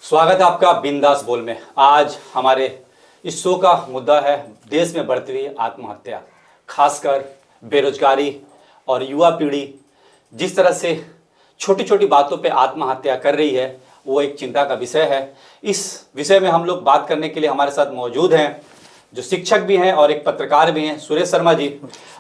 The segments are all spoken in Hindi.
स्वागत है आपका बिंदास बोल में। आज हमारे इस शो का मुद्दा है देश में बढ़ती हुई आत्महत्या, खासकर बेरोजगारी और युवा पीढ़ी जिस तरह से छोटी छोटी बातों पे आत्महत्या कर रही है, वो एक चिंता का विषय है। इस विषय में हम लोग बात करने के लिए हमारे साथ मौजूद हैं जो शिक्षक भी हैं और एक पत्रकार भी हैं, सुरेश शर्मा जी,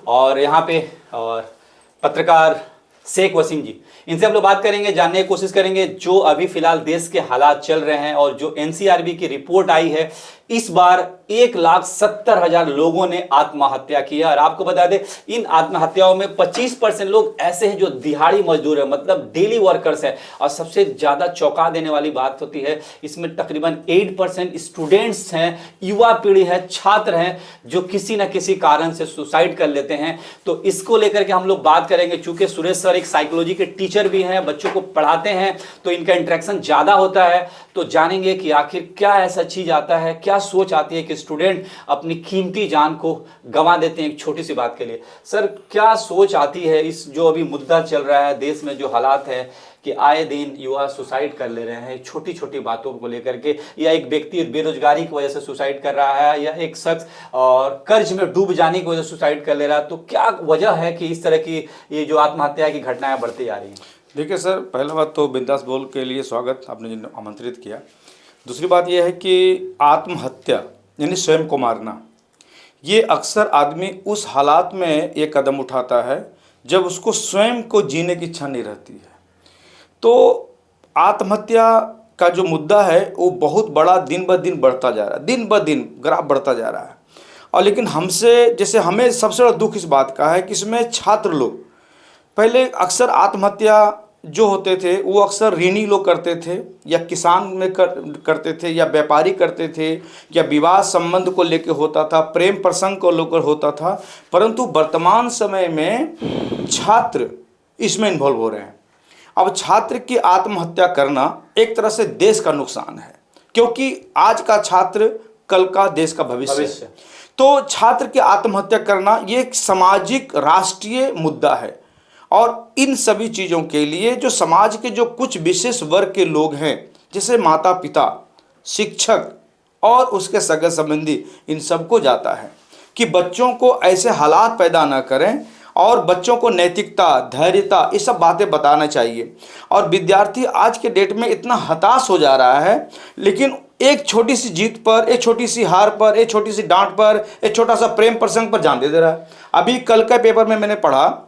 और यहाँ पे और पत्रकार शेख वसीम जी। इनसे हम लोग बात करेंगे, जानने की कोशिश करेंगे जो अभी फिलहाल देश के हालात चल रहे हैं और जो एनसीआरबी की रिपोर्ट आई है। इस बार 1,70,000 लोगों ने आत्महत्या की है और आपको बता दें इन आत्महत्याओं में 25% लोग ऐसे हैं जो दिहाड़ी मजदूर है, मतलब डेली वर्कर्स है। और सबसे ज़्यादा चौंका देने वाली बात होती है इसमें तकरीबन 8% स्टूडेंट्स हैं, युवा पीढ़ी है, छात्र हैं जो किसी न किसी कारण से सुसाइड कर लेते हैं। तो इसको लेकर के हम लोग बात करेंगे। चूंकि सुरेश सर एक साइकोलॉजी के टीचर भी हैं, बच्चों को पढ़ाते हैं, तो इनका इंटरेक्शन ज़्यादा होता है। तो जानेंगे कि आखिर क्या ऐसा चीज़ आता है, क्या सोच आती है कि स्टूडेंट अपनी कीमती जान को गंवा देते हैं एक छोटी सी बात के लिए। सर, क्या सोच आती है इस जो अभी मुद्दा चल रहा है देश में, जो हालात है कि आए दिन युवा सुसाइड कर ले रहे हैं छोटी छोटी बातों को लेकर के, या एक व्यक्ति बेरोजगारी की वजह से सुसाइड कर रहा है, या एक शख्स और कर्ज में डूब जाने की वजह से सुसाइड कर ले रहा है। तो क्या वजह है कि इस तरह की ये जो आत्महत्या की घटनाएं बढ़ती जा रही हैं? देखिए सर, पहला बात तो बिंदास बोल के लिए स्वागत, आपने जिन आमंत्रित किया। दूसरी बात यह है कि आत्महत्या यानी स्वयं को मारना, ये अक्सर आदमी उस हालात में एक कदम उठाता है जब उसको स्वयं को जीने की इच्छा नहीं रहती है। तो आत्महत्या का जो मुद्दा है वो बहुत बड़ा दिन ब दिन बढ़ता जा रहा है, दिन ब दिन ग्राफ बढ़ता जा रहा है। और लेकिन हमें सबसे बड़ा दुख इस बात का है कि इसमें छात्र लोग, पहले अक्सर आत्महत्या जो होते थे वो अक्सर ऋणी लोग करते थे, या किसान में करते थे, या व्यापारी करते थे, या विवाह संबंध को लेकर होता था, प्रेम प्रसंग को लेकर होता था। परंतु वर्तमान समय में छात्र इसमें इन्वॉल्व हो रहे हैं। अब छात्र की आत्महत्या करना एक तरह से देश का नुकसान है, क्योंकि आज का छात्र कल का देश का भविष्य है। तो छात्र की आत्महत्या करना ये एक सामाजिक राष्ट्रीय मुद्दा है। और इन सभी चीज़ों के लिए जो समाज के जो कुछ विशेष वर्ग के लोग हैं, जैसे माता पिता, शिक्षक और उसके सगे संबंधी, इन सबको जाता है कि बच्चों को ऐसे हालात पैदा ना करें और बच्चों को नैतिकता, धैर्यता, ये सब बातें बताना चाहिए। और विद्यार्थी आज के डेट में इतना हताश हो जा रहा है, लेकिन एक छोटी सी जीत पर, एक छोटी सी हार पर, एक छोटी सी डांट पर, एक छोटा सा प्रेम प्रसंग पर जान दे रहा है। अभी कल के पेपर में मैंने पढ़ा,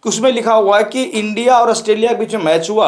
उसमें लिखा हुआ है कि इंडिया और ऑस्ट्रेलिया के बीच में मैच हुआ।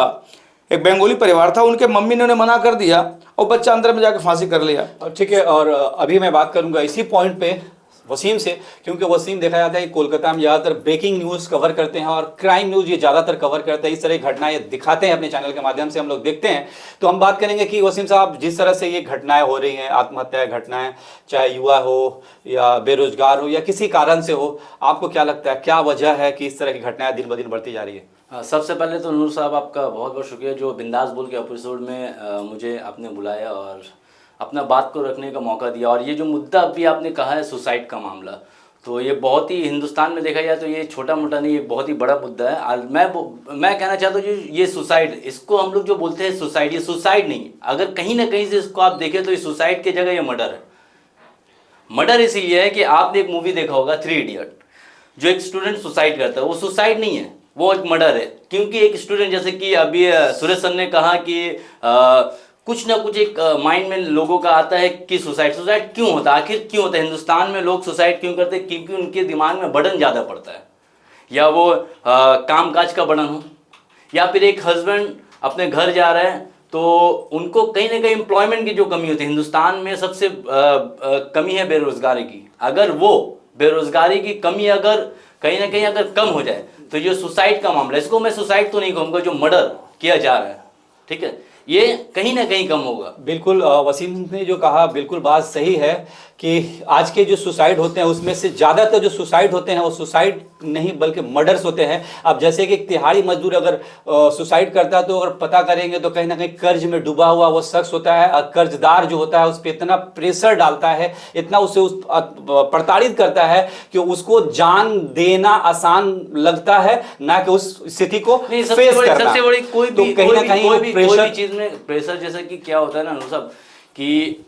एक बंगाली परिवार था, उनके मम्मी ने उन्हें मना कर दिया और बच्चा अंदर में जाकर फांसी कर लिया। ठीक है, और अभी मैं बात करूंगा इसी पॉइंट पे वसीम से, क्योंकि वसीम देखा जाता है कि कोलकाता में ज़्यादातर ब्रेकिंग न्यूज़ कवर करते हैं और क्राइम न्यूज़ ये ज़्यादातर कवर करते हैं। इस तरह की घटनाएं दिखाते हैं अपने चैनल के माध्यम से, हम लोग देखते हैं। तो हम बात करेंगे कि वसीम साहब, जिस तरह से ये घटनाएं हो रही हैं, आत्महत्या घटनाएं, चाहे युवा हो या बेरोजगार हो या किसी कारण से हो, आपको क्या लगता है क्या वजह है कि इस तरह की घटनाएं दिन ब दिन बढ़ती जा रही है? सबसे पहले तो नूर साहब आपका बहुत बहुत शुक्रिया जो बिंदास बोल के एपिसोड में मुझे आपने बुलाया और अपना बात को रखने का मौका दिया। और ये जो मुद्दा अभी आपने कहा है सुसाइड का मामला, तो ये बहुत ही हिंदुस्तान में देखा जाए तो ये छोटा मोटा नहीं, ये बहुत ही बड़ा मुद्दा है। और मैं कहना चाहता हूँ ये सुसाइड, इसको हम लोग जो बोलते हैं सुसाइड, ये सुसाइड नहीं। अगर कहीं ना कहीं से इसको आप देखें तो ये सुसाइड की जगह ये मर्डर है। मर्डर इसीलिए है कि आपने एक मूवी देखा होगा 3 इडियट, जो एक स्टूडेंट सुसाइड करता है, वो सुसाइड नहीं है, वो एक मर्डर है। क्योंकि एक स्टूडेंट, जैसे कि अभी सुरेश सर ने कहा कि कुछ ना कुछ एक माइंड में लोगों का आता है कि सुसाइड क्यों होता है, आखिर क्यों होता है, हिंदुस्तान में लोग सुसाइड क्यों करते हैं? क्योंकि उनके दिमाग में बर्डन ज़्यादा पड़ता है, या वो कामकाज का बर्डन हो, या फिर एक हस्बैंड अपने घर जा रहे हैं तो उनको कहीं ना कहीं एम्प्लॉयमेंट की जो कमी होती है। हिंदुस्तान में सबसे कमी है बेरोजगारी की। अगर वो बेरोजगारी की कमी अगर कहीं ना कहीं अगर कम हो जाए तो ये सुसाइड का मामला, इसको मैं सुसाइड तो नहीं कहूँगा, जो मर्डर किया जा रहा है, ठीक है, ये कहीं ना कहीं कम होगा। बिल्कुल वसीम ने जो कहा बिल्कुल बात सही है कि आज के जो सुसाइड होते हैं उसमें से ज़्यादातर जो सुसाइड होते हैं वो सुसाइड नहीं बल्कि मर्डर्स होते हैं। अब जैसे कि एक तिहाड़ी मजदूर अगर सुसाइड करता है तो अगर पता करेंगे तो कहीं ना कहीं कर्ज में डूबा हुआ वो शख्स होता है, और कर्जदार जो होता है उस पर इतना प्रेशर डालता है, इतना उसे प्रताड़ित करता है कि उसको जान देना आसान लगता है, ना कि उस स्थिति को फेस करना। सबसे बड़ी कोई भी चीज चीज़ में प्रेशर जैसा कि क्या होता है ना सब कि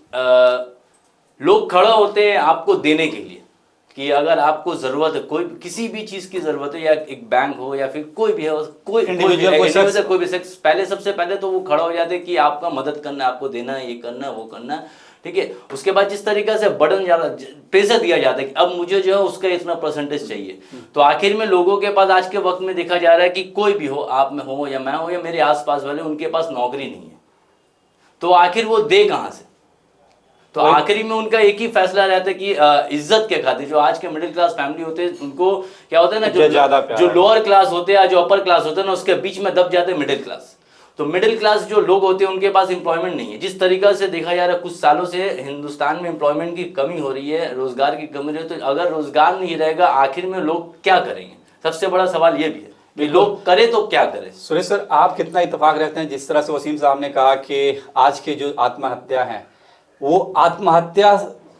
लोग खड़ा होते हैं आपको देने के लिए कि अगर आपको ज़रूरत है, कोई किसी भी चीज़ की ज़रूरत है, या एक बैंक हो या फिर कोई भी हो, कोई भी शख्स, पहले सबसे पहले तो वो खड़ा हो जाते हैं कि आपका मदद करना है, आपको देना है, ये करना है, वो करना है, ठीक है। उसके बाद जिस तरीके से बर्डन ज़्यादा प्रेशर दिया जाता है कि अब मुझे जो है उसका इतना परसेंटेज चाहिए, तो आखिर में लोगों के पास आज के वक्त में देखा जा रहा है कि कोई भी हो, आप में हो या मैं हो या मेरे आसपास वाले, उनके पास नौकरी नहीं है, तो आखिर वो दे कहाँ से? तो आखिरी में उनका एक ही फैसला रहता है कि इज्जत के खातिर, जो आज के मिडिल क्लास फैमिली होते हैं उनको क्या होता है ना, जो लोअर क्लास होते हैं, जो अपर क्लास होते हैं ना, उसके बीच में दब जाते हैं मिडिल क्लास। तो मिडिल क्लास जो लोग होते हैं उनके पास एम्प्लॉयमेंट नहीं है। जिस तरीका से देखा जा रहा है कुछ सालों से हिंदुस्तान में एम्प्लॉयमेंट की कमी हो रही है, रोजगार की कमी हो रही है, तो अगर रोजगार नहीं रहेगा आखिर में लोग क्या करेंगे? सबसे बड़ा सवाल ये भी है कि लोग करें तो क्या करें। सुरेश सर, आप कितना इत्तेफाक रहते हैं जिस तरह से वसीम साहब ने कहा कि आज के जो आत्महत्या है वो आत्महत्या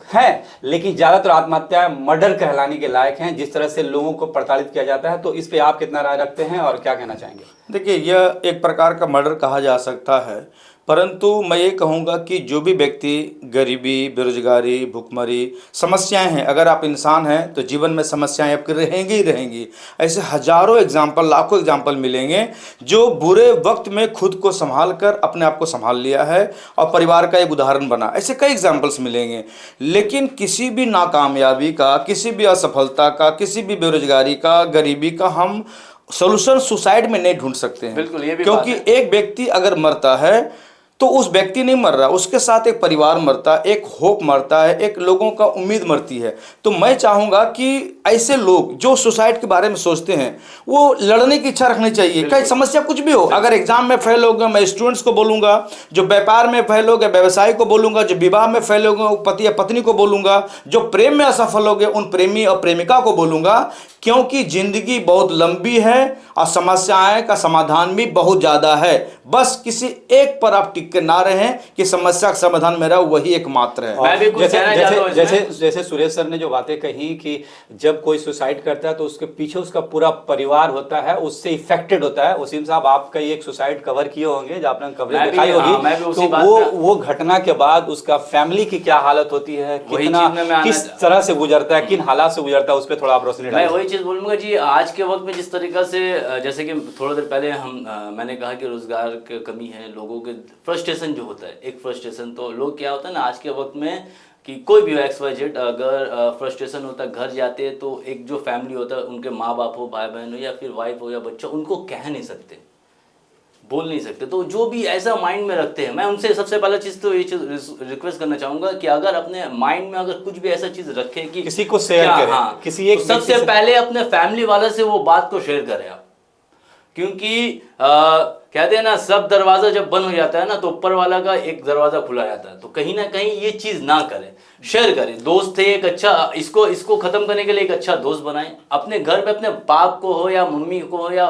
है, लेकिन ज्यादातर आत्महत्या मर्डर कहलाने के लायक हैं, जिस तरह से लोगों को प्रताड़ित किया जाता है, तो इस पे आप कितना राय रखते हैं और क्या कहना चाहेंगे? देखिए, यह एक प्रकार का मर्डर कहा जा सकता है, परंतु मैं ये कहूँगा कि जो भी व्यक्ति गरीबी, बेरोजगारी, भुखमरी, समस्याएं हैं, अगर आप इंसान हैं तो जीवन में समस्याएं आपकी रहेंगी ही रहेंगी। ऐसे हजारों एग्जाम्पल, लाखों एग्जाम्पल मिलेंगे जो बुरे वक्त में खुद को संभाल कर अपने आप को संभाल लिया है और परिवार का एक उदाहरण बना। ऐसे कई एग्जाम्पल्स मिलेंगे। लेकिन किसी भी नाकामयाबी का, किसी भी असफलता का, किसी भी बेरोजगारी का, गरीबी का हम सोल्यूशन सुसाइड में नहीं ढूंढ सकते हैं। बिल्कुल, ये भी क्योंकि एक व्यक्ति अगर मरता है तो उस व्यक्ति नहीं मर रहा, उसके साथ एक परिवार मरता है, एक होप मरता है, एक लोगों का उम्मीद मरती है। तो मैं चाहूँगा कि ऐसे लोग जो सुसाइड के बारे में सोचते हैं वो लड़ने की इच्छा रखनी चाहिए। कई समस्या कुछ भी हो, अगर एग्जाम में फेल हो गए, मैं स्टूडेंट्स को बोलूँगा, जो व्यापार में फेल हो गए व्यवसाय को बोलूँगा, जो विवाह में फेल हो गए पति या पत्नी को बोलूँगा, जो प्रेम में असफल हो गए उन प्रेमी और प्रेमिका को बोलूँगा, क्योंकि जिंदगी बहुत लंबी है और समस्याएं का समाधान भी बहुत ज़्यादा है। बस किसी एक पर आप टिक के ना रहें कि समस्या का समाधान मेरा वही एकमात्र है। मैं भी कुछ कहना चाहता हूं इसमें। जैसे सुरेश सर ने जो बातें कही कि जब कोई सुसाइड करता है तो उसके पीछे उसका पूरा परिवार होता है, उससे इफेक्टेड होता है। वसीम साहब, आपका एक सुसाइड कवर किए होंगे, जो आपने कवरेज दिखाई होगी, तो वो घटना के बाद उसका फैमिली की क्या हालत होती है, कितना किस तरह से गुजरता है, किन हालात से गुजरता है, उस पर थोड़ा आप रोशनी डालें। मैं वही चीज़ बोलूँगा जी, आज के वक्त में जिस तरीका से, जैसे कि थोड़ा देर पहले मैंने कहा कि रोजगार की कमी है, लोगों के फ्रस्ट्रेशन जो होता है, एक फ्रस्ट्रेशन, तो लोग क्या होता है ना आज के वक्त में कि कोई भी हो XYZ, अगर फ्रस्ट्रेशन होता है घर जाते हैं तो एक जो फैमिली होता है, उनके माँ बाप हो, भाई बहन हो या फिर वाइफ हो या बच्चा, उनको कह नहीं सकते, बोल नहीं सकते। तो जो भी ऐसा माइंड में रखते हैं, मैं उनसे सबसे पहला चीज़ तो ये चीज़ रिक्वेस्ट करना चाहूँगा कि अगर अपने माइंड में अगर कुछ भी ऐसा चीज़ रखे कि किसी को शेयर करें, हाँ, किसी एक तो सबसे पहले अपने फैमिली वाले से वो बात को शेयर करें आप। क्योंकि कहते हैं ना, सब दरवाजा जब बंद हो जाता है ना तो ऊपर वाला का एक दरवाजा खुला जाता है। तो कहीं ना कहीं ये चीज़ ना करें, शेयर करें। दोस्त थे एक अच्छा, इसको खत्म करने के लिए एक अच्छा दोस्त बनाएं। अपने घर में अपने बाप को हो या मम्मी को हो या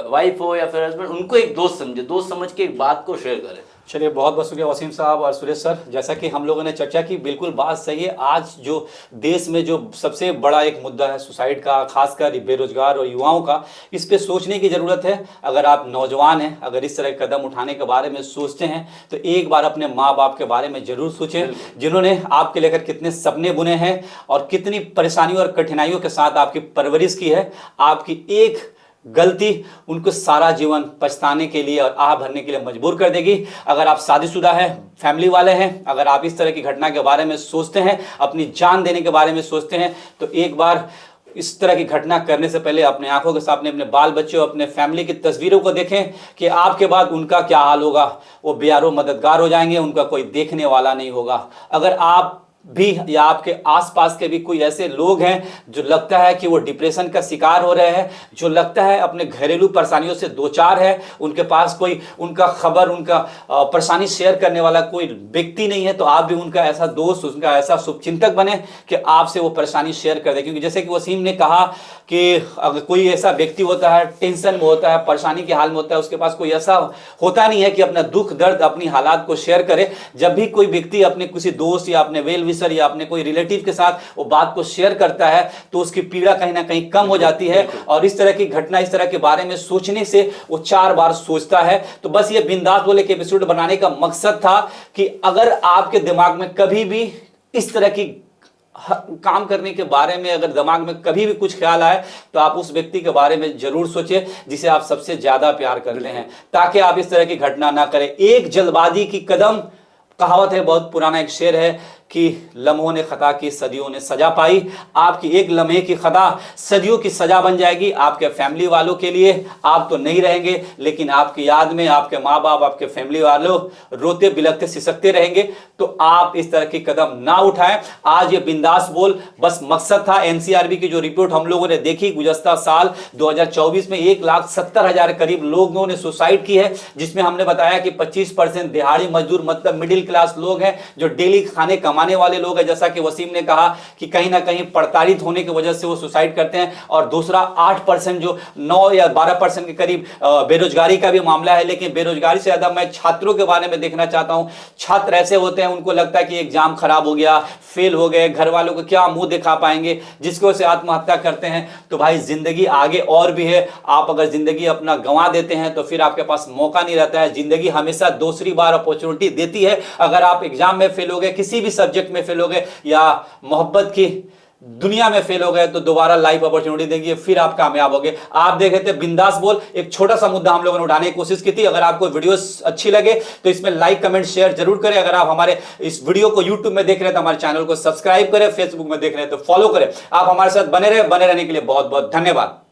वाइफ हो या फिर हस्बैंड, उनको एक दोस्त समझे, दोस्त समझ के एक बात को शेयर करें। चलिए, बहुत बहुत शुक्रिया वसीम साहब और सुरेश सर। जैसा कि हम लोगों ने चर्चा की, बिल्कुल बात सही है। आज जो देश में जो सबसे बड़ा एक मुद्दा है सुसाइड का, खासकर बेरोजगार और युवाओं का, इस पे सोचने की ज़रूरत है। अगर आप नौजवान हैं, अगर इस तरह के कदम उठाने के बारे में सोचते हैं तो एक बार अपने माँ बाप के बारे में ज़रूर सोचें, जिन्होंने आपके लेकर कितने सपने बुने हैं और कितनी परेशानियों और कठिनाइयों के साथ आपकी परवरिश की है। आपकी एक गलती उनको सारा जीवन पछताने के लिए और आह भरने के लिए मजबूर कर देगी। अगर आप शादीशुदा हैं, फैमिली वाले हैं, अगर आप इस तरह की घटना के बारे में सोचते हैं, अपनी जान देने के बारे में सोचते हैं, तो एक बार इस तरह की घटना करने से पहले अपने आंखों के सामने अपने बाल बच्चों, अपने फैमिली की तस्वीरों को देखें कि आपके बाद उनका क्या हाल होगा। वो बेयारो मददगार हो जाएंगे, उनका कोई देखने वाला नहीं होगा। अगर आप भी या आपके आसपास के भी कोई ऐसे लोग हैं जो लगता है कि वो डिप्रेशन का शिकार हो रहे हैं, जो लगता है अपने घरेलू परेशानियों से दो चार है, उनके पास कोई उनका खबर, उनका परेशानी शेयर करने वाला कोई व्यक्ति नहीं है, तो आप भी उनका ऐसा दोस्त, उनका ऐसा शुभचिंतक बने कि आपसे वो परेशानी शेयर कर दे। क्योंकि जैसे कि वसीम ने कहा कि अगर कोई ऐसा व्यक्ति होता है, टेंशन में होता है, परेशानी के हाल में होता है, उसके पास कोई ऐसा होता नहीं है कि अपना दुख दर्द, अपनी हालात को शेयर करे। जब भी कोई व्यक्ति अपने किसी दोस्त या अपने वेल विसर या अपने कोई रिलेटिव के साथ वो बात को शेयर करता है तो उसकी पीड़ा कहीं ना कहीं कम हो जाती है, और इस तरह की घटना, इस तरह के बारे में सोचने से वो 4 बार सोचता है। तो बस ये बिंदास बोले के एपिसोड बनाने का मकसद था कि अगर आपके दिमाग में कभी भी इस तरह की काम करने के बारे में अगर दिमाग में कभी भी कुछ ख्याल आए तो आप उस व्यक्ति के बारे में जरूर सोचें जिसे आप सबसे ज्यादा प्यार करते हैं, ताकि आप इस तरह की घटना ना करें। एक जल्दबाजी की कदम, कहावत है, बहुत पुराना एक शेर है कि लम्हों ने खता की सदियों ने सजा पाई। आपकी एक लम्हे की खता सदियों की सजा बन जाएगी। आपके फैमिली वालों के लिए आप तो नहीं रहेंगे, लेकिन आपकी याद में आपके माँ बाप, आपके फैमिली वालों रोते बिलखते सिसकते रहेंगे। तो आप इस तरह की कदम ना उठाएं। आज ये बिंदास बोल बस मकसद था। एनसीआरबी की जो रिपोर्ट हम लोगों ने देखी, गुज़श्ता साल 2024 में 1,70,000 करीब लोगों ने सुसाइड की है, जिसमें हमने बताया कि 25% दिहाड़ी मजदूर, मतलब मिडिल क्लास लोग हैं जो डेली खाने कमाने वाले लोग हैं। जैसा कि वसीम ने कहा कि कहीं ना कहीं प्रताड़ित होने की वजह से वो सुसाइड करते हैं। और दूसरा 8% जो 9 या 12% के करीब बेरोजगारी का भी मामला है। लेकिन बेरोजगारी से ज्यादा मैं छात्रों के बारे में देखना चाहता हूं। छात्र ऐसे होते हैं, उनको लगता है कि एग्जाम खराब हो गया, फेल हो गए, घर वालों को क्या मुंह दिखा पाएंगे, जिसकी वजह से आत्महत्या करते हैं। तो भाई जिंदगी आगे और भी है। आप अगर जिंदगी अपना गंवा देते हैं तो फिर आपके पास मौका नहीं रहता है। जिंदगी हमेशा दूसरी बार अपॉर्चुनिटी देती है। अगर आप एग्जाम में फेल हो गए, किसी भी सब्जेक्ट में फेल हो गए या मोहब्बत की दुनिया में फेल हो गए, तो दोबारा लाइफ अपॉर्चुनिटी देंगे, फिर आप कामयाब होंगे। आप देख रहे थे बिंदास बोल, एक छोटा सा मुद्दा हम लोगों ने उठाने की कोशिश की थी। अगर आपको वीडियो अच्छी लगे तो इसमें लाइक, कमेंट, शेयर जरूर करें। अगर आप हमारे इस वीडियो को यूट्यूब में देख रहे हैं तो हमारे चैनल को सब्सक्राइब करें, फेसबुक में देख रहे हैं तो फॉलो करें। आप हमारे साथ बने रहने के लिए बहुत बहुत धन्यवाद।